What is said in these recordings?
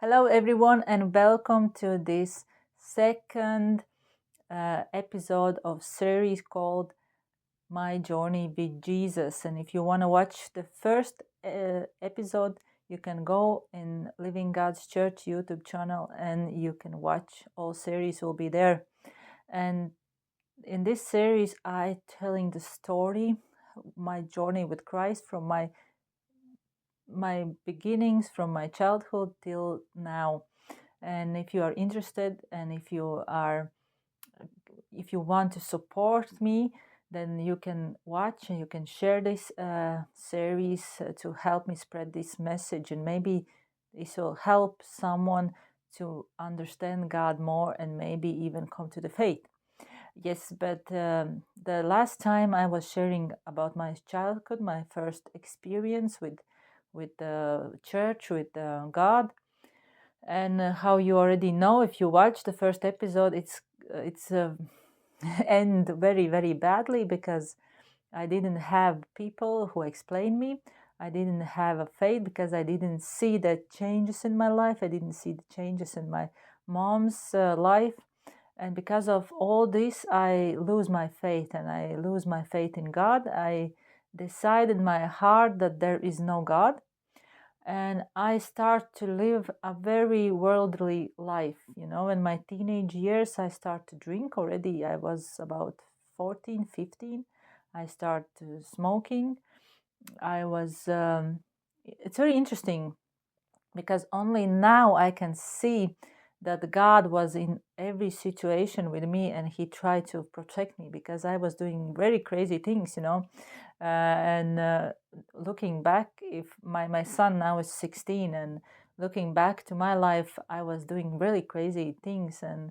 Hello, everyone, and welcome to this second episode of series called My Journey with Jesus. And if you want to watch the first episode, you can go in Living God's Church YouTube channel, and you can watch. All series will be there. And in this series, I telling the story, my journey with Christ from my beginnings, from my childhood till now. And if you are interested, and if you want to support me, then you can watch and you can share this series to help me spread this message, and maybe this will help someone to understand God more and maybe even come to the faith. Yes, but the last time I was sharing about my childhood, my first experience with the church, with God. And how you already know, if you watch the first episode, it's end very badly, because I didn't have people who explain me. I didn't have a faith because I didn't see the changes in my life. I didn't see the changes in my mom's life. And because of all this, I lose my faith, and I lose my faith in God. I decide in my heart that there is no God, and I start to live a very worldly life. In my teenage years, I start to drink already. I was about 14, 15. I start smoking. It's very interesting, because only now I can see that God was in every situation with me, and he tried to protect me, because I was doing very crazy things. And looking back, if my son now is 16, and looking back to my life, I was doing really crazy things, and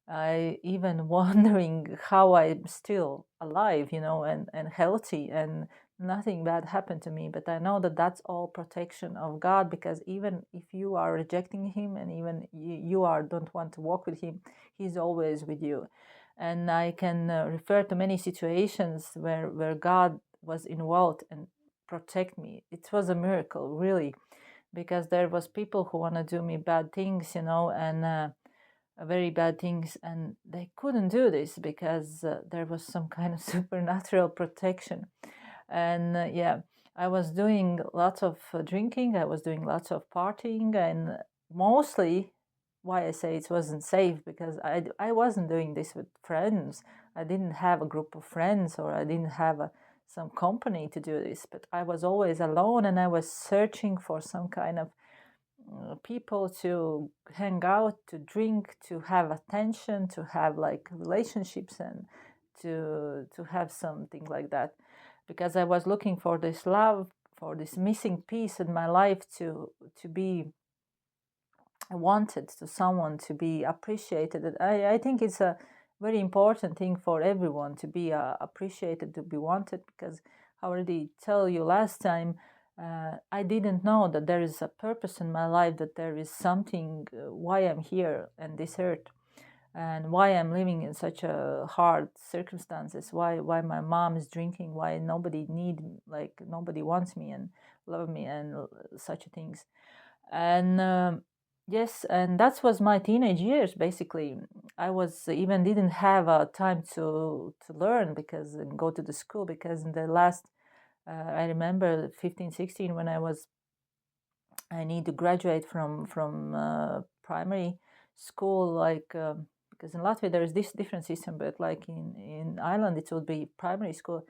I even wondering how I'm still alive, and healthy, and nothing bad happened to me. But I know that that's all protection of God, because even if you are rejecting him, and even don't want to walk with him, he's always with you. And I can refer to many situations where God was involved and protect me. It was a miracle, really, because there was people who want to do me bad things, and very bad things, and they couldn't do this, because there was some kind of supernatural protection. And yeah, I was doing lots of drinking, I was doing lots of partying, and mostly, why I say it wasn't safe, because I wasn't doing this with friends. I didn't have a group of friends, or I didn't have some company to do this, but I was always alone, and I was searching for some kind of people to hang out, to drink, to have attention, to have like relationships, and to have something like that, because I was looking for this love, for this missing piece in my life, to be wanted, to someone, to be appreciated. I think it's a very important thing for everyone to be appreciated, to be wanted, because I already tell you last time, I didn't know that there is a purpose in my life, that there is something, why I'm here on this earth, and why I'm living in such a hard circumstances, why my mom is drinking, why nobody wants me and love me, and such things. And yes, and that was my teenage years, basically. I was even didn't have time to learn, because and go to the school, because in the last I remember 15, 16, when I need to graduate from primary school, like because in Latvia there is this different system, but like in Ireland it would be primary school.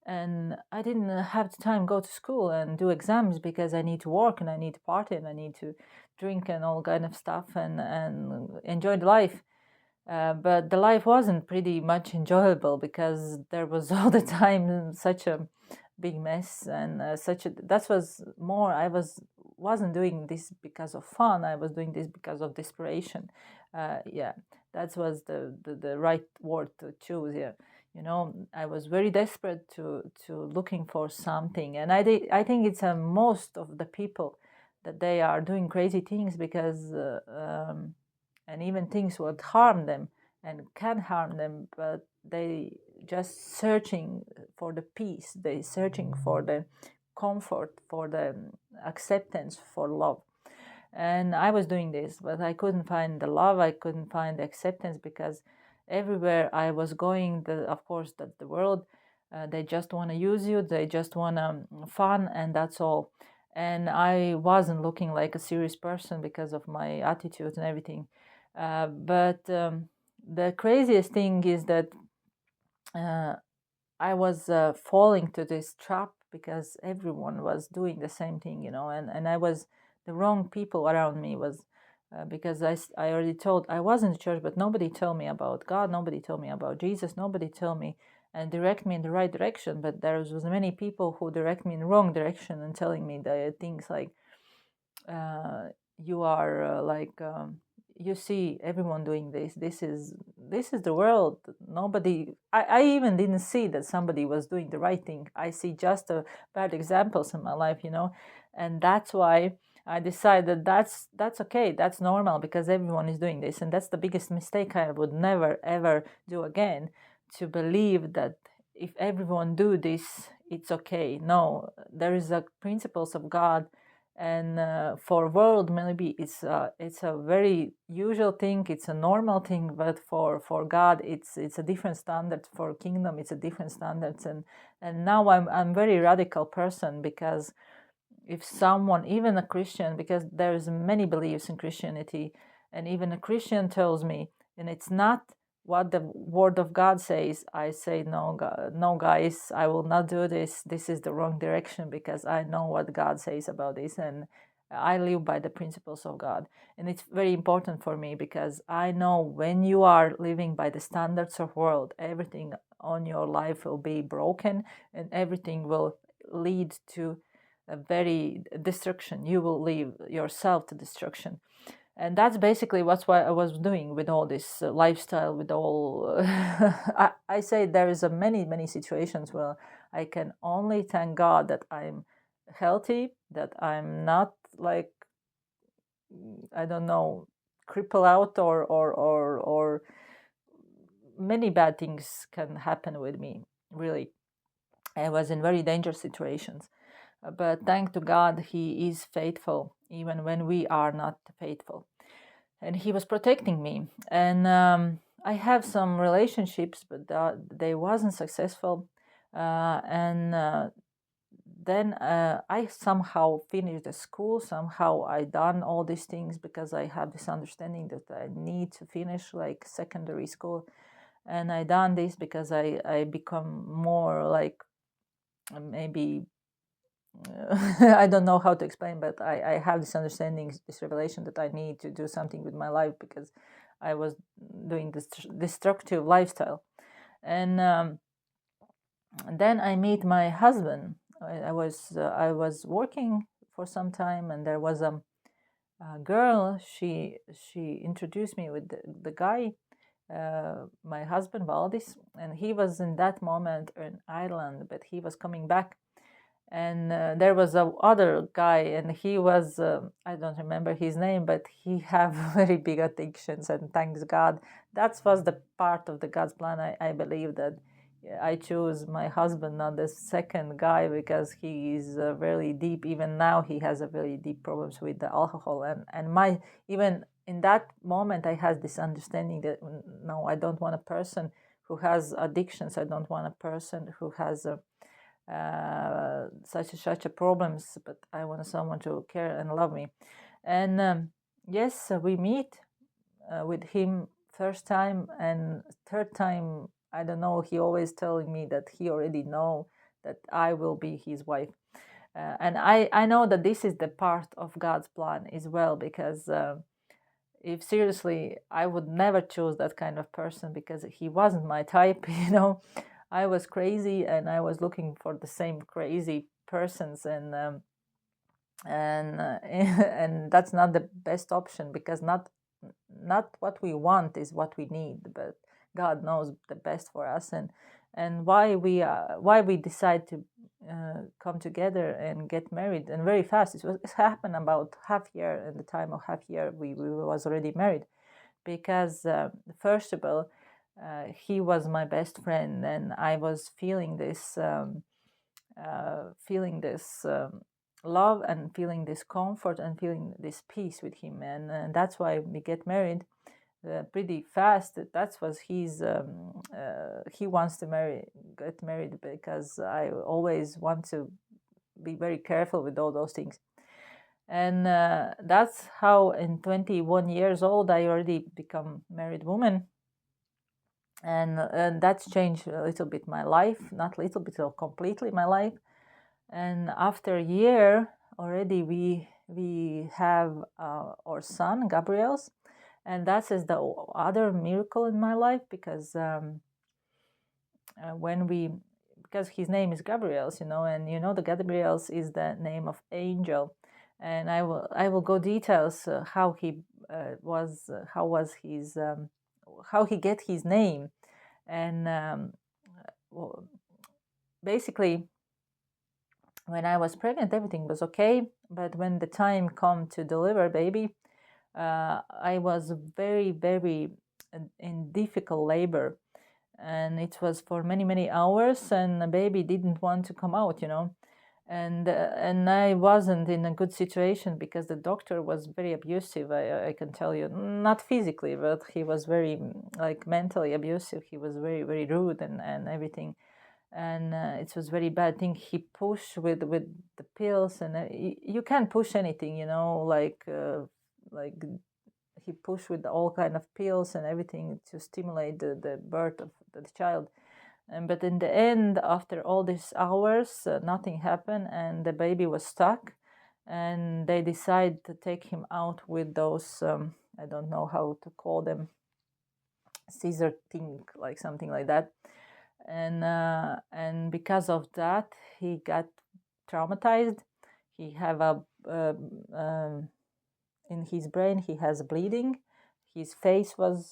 And I didn't have the time to go to school and do exams, because I need to work, and I need to party, and I need to drink, and all kind of stuff, and enjoy the life. But the life wasn't pretty much enjoyable, because there was all the time such a big mess, and that was more. Wasn't doing this because of fun. I was doing this because of desperation. Yeah, that was the right word to choose here. I was very desperate to looking for something, and I think it's most of the people, that they are doing crazy things, because and even things would harm them and can harm them, but they just searching for the peace, they searching for the comfort, for the acceptance, for love. And I was doing this, but I couldn't find the love, I couldn't find the acceptance, because everywhere I was going, of course, that the world, they just want to use you, they just want fun, and that's all. And I wasn't looking like a serious person because of my attitude and everything. But the craziest thing is that uh, I was falling to this trap because everyone was doing the same thing, and I was the wrong people around me was because I already told I was in the church, but nobody told me about God, nobody told me about Jesus, nobody told me and direct me in the right direction. But there was many people who direct me in the wrong direction and telling me the things like, uh, you are you see everyone doing this, this is the world. Nobody, I even didn't see that somebody was doing the right thing. I see just bad examples in my life, and that's why I decided that's okay, that's normal, because everyone is doing this. And that's the biggest mistake I would never ever do again, to believe that if everyone do this, it's okay. No, there is a principles of God. And for world, maybe it's a very usual thing, it's a normal thing, but for God, it's a different standard. For kingdom, it's a different standards. And now I'm very radical person, because if someone, even a Christian, because there's many beliefs in Christianity, and even a Christian tells me, and it's not what the word of God says, I say, no, God, no, guys, I will not do this. This is the wrong direction, because I know what God says about this, and I live by the principles of God. And it's very important for me, because I know when you are living by the standards of world, everything on your life will be broken, and everything will lead to a very destruction. You will lead yourself to destruction. And that's basically what I was doing with all this lifestyle, with all I say there is a many situations where I can only thank God that I'm healthy, that I'm not like, I don't know, cripple out, or many bad things can happen with me, really. I was in very dangerous situations. But thank to God, He is faithful, even when we are not faithful. And He was protecting me. And I have some relationships, but they wasn't successful. And then I somehow finished the school. Somehow I done all these things, because I have this understanding that I need to finish like secondary school. And I done this because I become more like, maybe I don't know how to explain, but I have this understanding, this revelation, that I need to do something with my life, because I was doing this destructive lifestyle. And then I meet my husband. I was working for some time, and there was a girl. She introduced me with the guy, my husband Valdis, and he was in that moment in Ireland, but he was coming back. And there was a other guy, and he was I don't remember his name, but he have very big addictions. And thanks God, that was the part of the God's plan. I believe that I chose my husband, not the second guy, because he is very deep. Even now he has a very deep problems with the alcohol. And my, even in that moment, I had this understanding that no, I don't want a person who has addictions. I don't want a person who has such a problems, but I want someone to care and love me. And yes, we meet with him first time, and third time, I don't know, he always telling me that he already know that I will be his wife. And I know that this is the part of God's plan as well, because if seriously, I would never choose that kind of person, because he wasn't my type. I was crazy, and I was looking for the same crazy persons. And that's not the best option, because not what we want is what we need, but God knows the best for us. And why we decide to come together and get married, and very fast. It happened about half year. In the time of half year, we was already married, because first of all, he was my best friend, and I was feeling this love and feeling this comfort and feeling this peace with him. And that's why we get married pretty fast. That was his he wants to get married, because I always want to be very careful with all those things. And that's how in 21 years old I already become married woman. And that's changed a little bit my life, not little bit, or completely my life. And after a year already, we have our son Gabriel's, and that is the other miracle in my life, because when we because his name is Gabriel's, and the Gabriel's is the name of angel. And I will go details how he was how was his how he get his name. And well, basically, when I was pregnant, everything was okay. But when the time come to deliver baby, I was very, very in difficult labor, and it was for many, many hours, and the baby didn't want to come out. And I wasn't in a good situation, because the doctor was very abusive. I can tell you, not physically, but he was very like mentally abusive. He was very, very rude and everything. And it was very bad thing. He pushed with the pills, and you can't push anything, like he pushed with all kind of pills and everything to stimulate the birth of the child. But in the end, after all these hours, nothing happened, and the baby was stuck. And they decided to take him out with those I don't know how to call them, scissor thing, like something like that. And because of that, he got traumatized. He have a in his brain, he has bleeding. His face was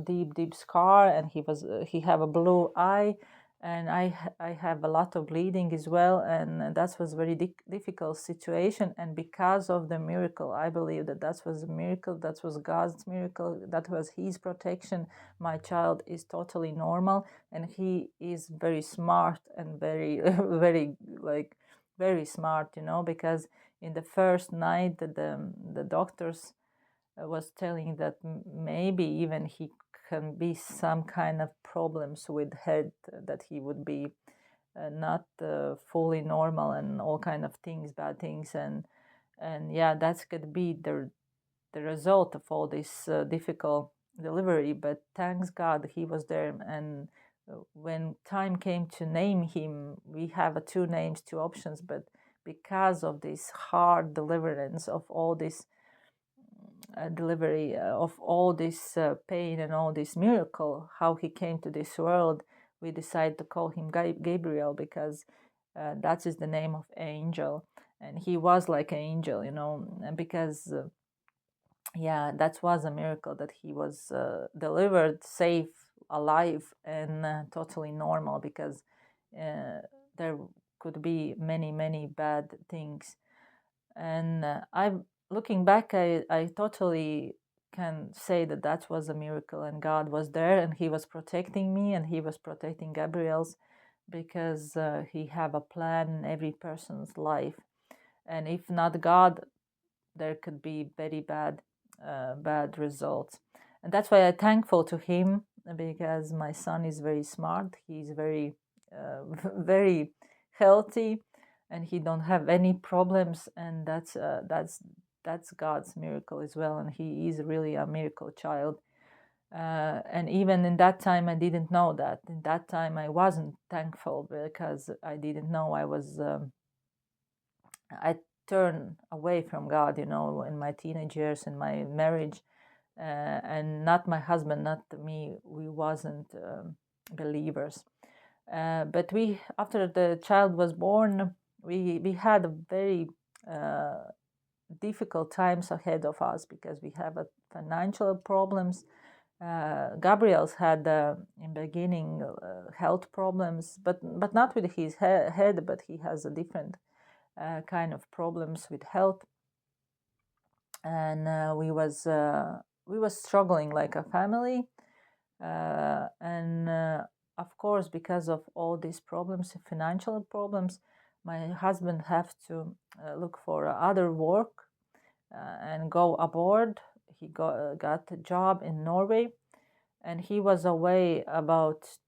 deep scar, and he have a blue eye. And I have a lot of bleeding as well, and that was very difficult situation. And because of the miracle, I believe that was a miracle, that was God's miracle, that was his protection. My child is totally normal, and he is very smart and very very, like, very smart, because in the first night, the doctors was telling that maybe even he can be some kind of problems with head, that he would be not fully normal, and all kind of things, bad things. And yeah, that could be the result of all this difficult delivery. But thanks God, he was there. And when time came to name him, we have two names, two options. But because of this hard deliverance of all this delivery of all this pain and all this miracle, how he came to this world, we decided to call him Gabriel, because that is the name of angel. And he was like an angel, and because yeah, that was a miracle, that he was delivered safe, alive, and totally normal, because there could be many, many bad things. And I'm looking back, I totally can say that was a miracle, and God was there, and he was protecting me, and he was protecting Gabriel's, because he have a plan in every person's life. And if not God, there could be very bad results. And that's why I'm thankful to him, because my son is very smart. He's very very healthy, and he don't have any problems. And that's God's miracle as well. And he is really a miracle child. And even in that time, I didn't know that. In that time, I wasn't thankful, because I didn't know. I turned away from God, in my teenage years, in my marriage, and not my husband, not me. We wasn't believers. But we, after the child was born, we had a very difficult times ahead of us, because we have a financial problems. Gabriel's had in beginning health problems, but not with his head, but he has a different kind of problems with health. And we was struggling like a family. And of course, because of all these problems, financial problems, my husband have to look for other work and go abroad. He got a job in Norway, and he was away about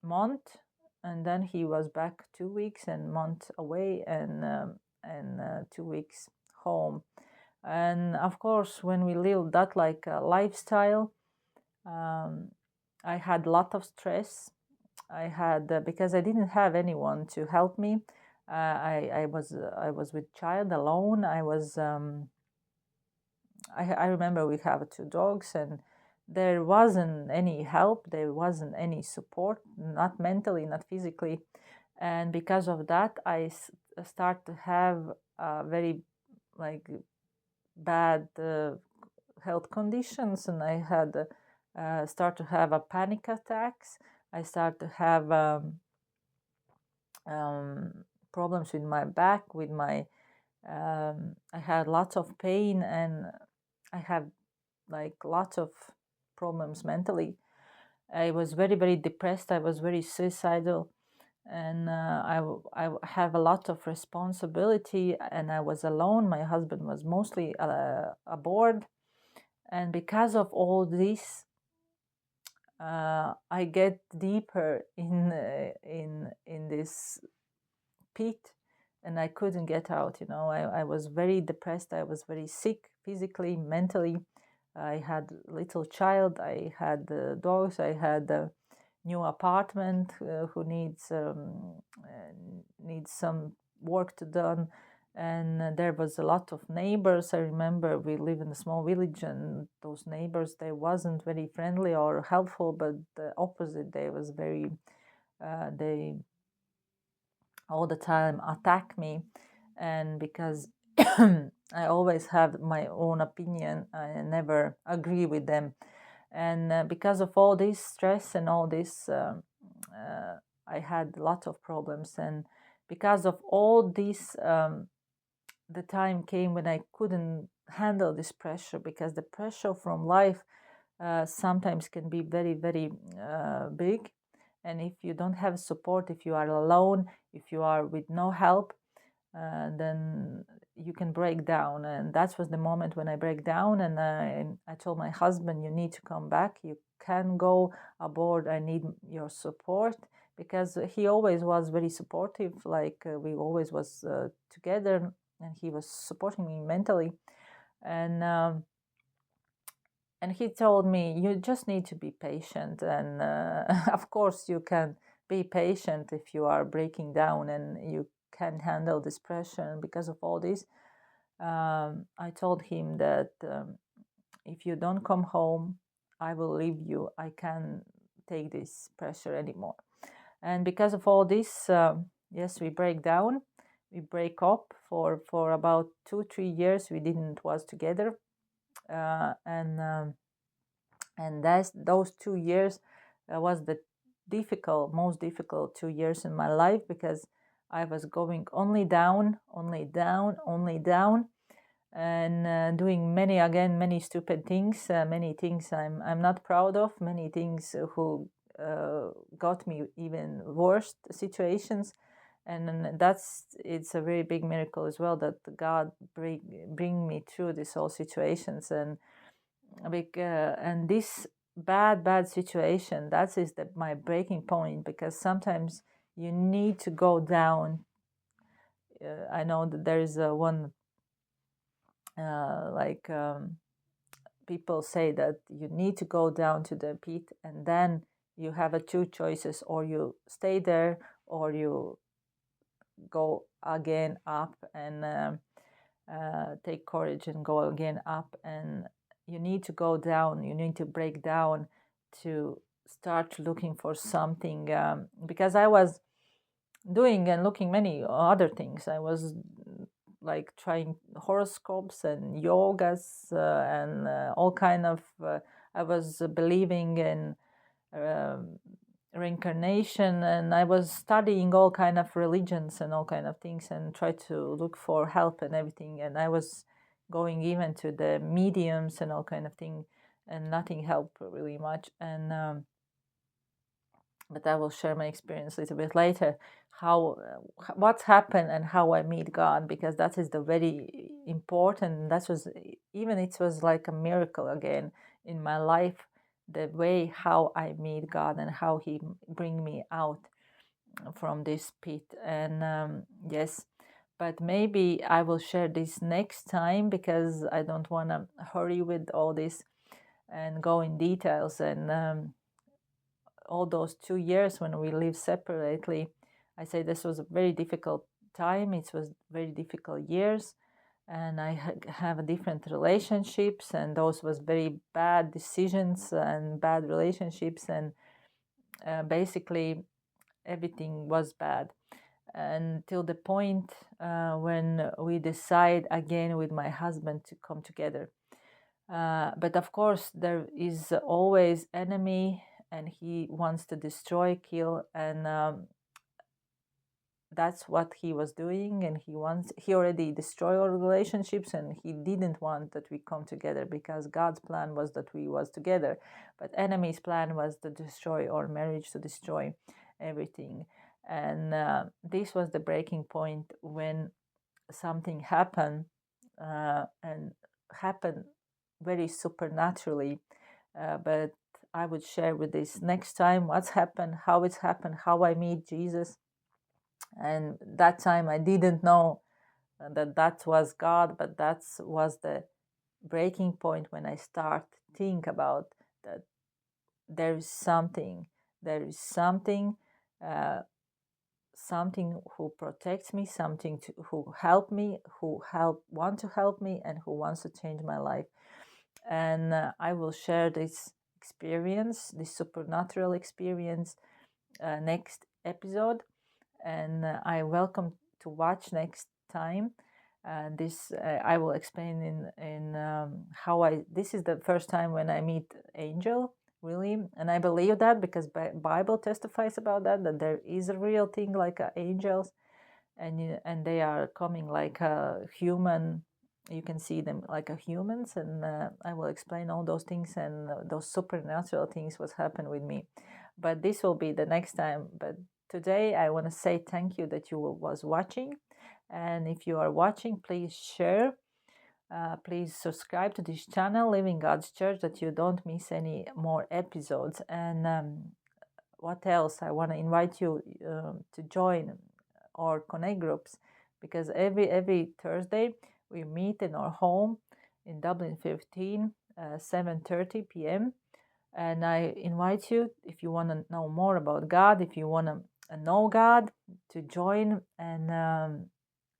month, and then he was back 2 weeks and month away, and 2 weeks home. And of course, when we live that like a lifestyle, I had a lot of stress. I had because I didn't have anyone to help me. I was with child alone. I remember we have 2 dogs, and there wasn't any help. There wasn't any support, not mentally, not physically, and because of that, I start to have very like bad health conditions, and I had start to have a panic attacks. I start to have problems with my back, with my I had lots of pain, and I have like lots of problems mentally. I was very, very depressed. I was very suicidal, and I have a lot of responsibility, and I was alone. My husband was mostly aboard, and because of all this, I get deeper in this pit, and I couldn't get out. I was very depressed. I was very sick physically, mentally. I had little child. I had dogs. I had a new apartment who needs some work to done, and there was a lot of neighbors. I remember we live in a small village, and those neighbors, they wasn't very friendly or helpful, but the opposite. They was very they all the time attack me, and because I always have my own opinion, I never agree with them, and because of all this stress and all this, I had lots of problems, and because of all this, the time came when I couldn't handle this pressure, because the pressure from life sometimes can be very, very big. And if you don't have support, if you are alone, if you are with no help, then you can break down. And that was the moment when I break down, and I told my husband, you need to come back. You can go aboard. I need your support, because he always was very supportive. Like we always was together, and he was supporting me mentally. And he told me, you just need to be patient. And of course, you can be patient if you are breaking down and you can handle this pressure. And because of all this, I told him that if you don't come home, I will leave you. I can't take this pressure anymore. And because of all this, yes, we break down. We break up for about 2-3 years. We didn't was together. And those 2 years was the most difficult 2 years in my life, because I was going only down, only down, only down, and doing many stupid things, many things I'm not proud of, many things who got me even worse situations. And it's a very big miracle as well that God bring me through these whole situations. And this bad situation, that is my breaking point, because sometimes you need to go down. I know that there is one people say that you need to go down to the pit, and then you have two choices: or you stay there, or you go again up, and take courage and go again up. And you need to go down, you need to break down to start looking for something, because I was doing and looking many other things. I was like trying horoscopes and yogas, and all kind of I was believing in reincarnation, and I was studying all kind of religions and all kind of things, and try to look for help and everything. And I was going even to the mediums and all kind of thing, and nothing helped really much. but I will share my experience a little bit later, how what's happened and how I meet God, because that is the very important. That was, even it was like a miracle again in my life, the way how I meet God and how He bring me out from this pit. And yes, but maybe I will share this next time, because I don't want to hurry with all this and go in details. And all those 2 years when we lived separately, I say this was a very difficult time. It was very difficult years, and I have different relationships, and those was very bad decisions and bad relationships, and basically everything was bad until the point when we decide again with my husband to come together. But of course, there is always enemy, and he wants to destroy, kill, and that's what he was doing. And he already destroyed our relationships, and he didn't want that we come together, because God's plan was that we was together, but enemy's plan was to destroy our marriage, to destroy everything. And this was the breaking point when something happened, and happened very supernaturally. But I would share with this next time what's happened, how it's happened, how I meet Jesus. And that time I didn't know that that was God, but that was the breaking point when I start think about that there is something, there is something, something who protects me, something who help me, want to help me, and who wants to change my life. And I will share this experience, this supernatural experience, next episode. And I welcome to watch next time. This I will explain in how I. This is the first time when I meet angel, really, and I believe that because Bible testifies about that there is a real thing like angels, and they are coming like a human. You can see them like a humans, and I will explain all those things and those supernatural things what happened with me. But this will be the next time. But today I want to say thank you that you was watching, and if you are watching, please share. Please subscribe to this channel, Living God's Church, that you don't miss any more episodes. And what else? I want to invite you to join or connect groups, because every Thursday we meet in our home in Dublin 15, 7:30 p.m. And I invite you, if you want to know more about God, if you want to know God, to join and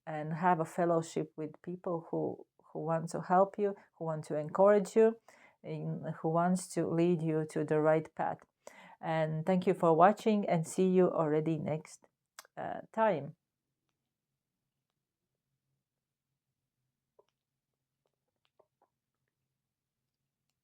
have a fellowship with people who want to help you, who want to encourage you, and who wants to lead you to the right path. And thank you for watching, and see you already next time.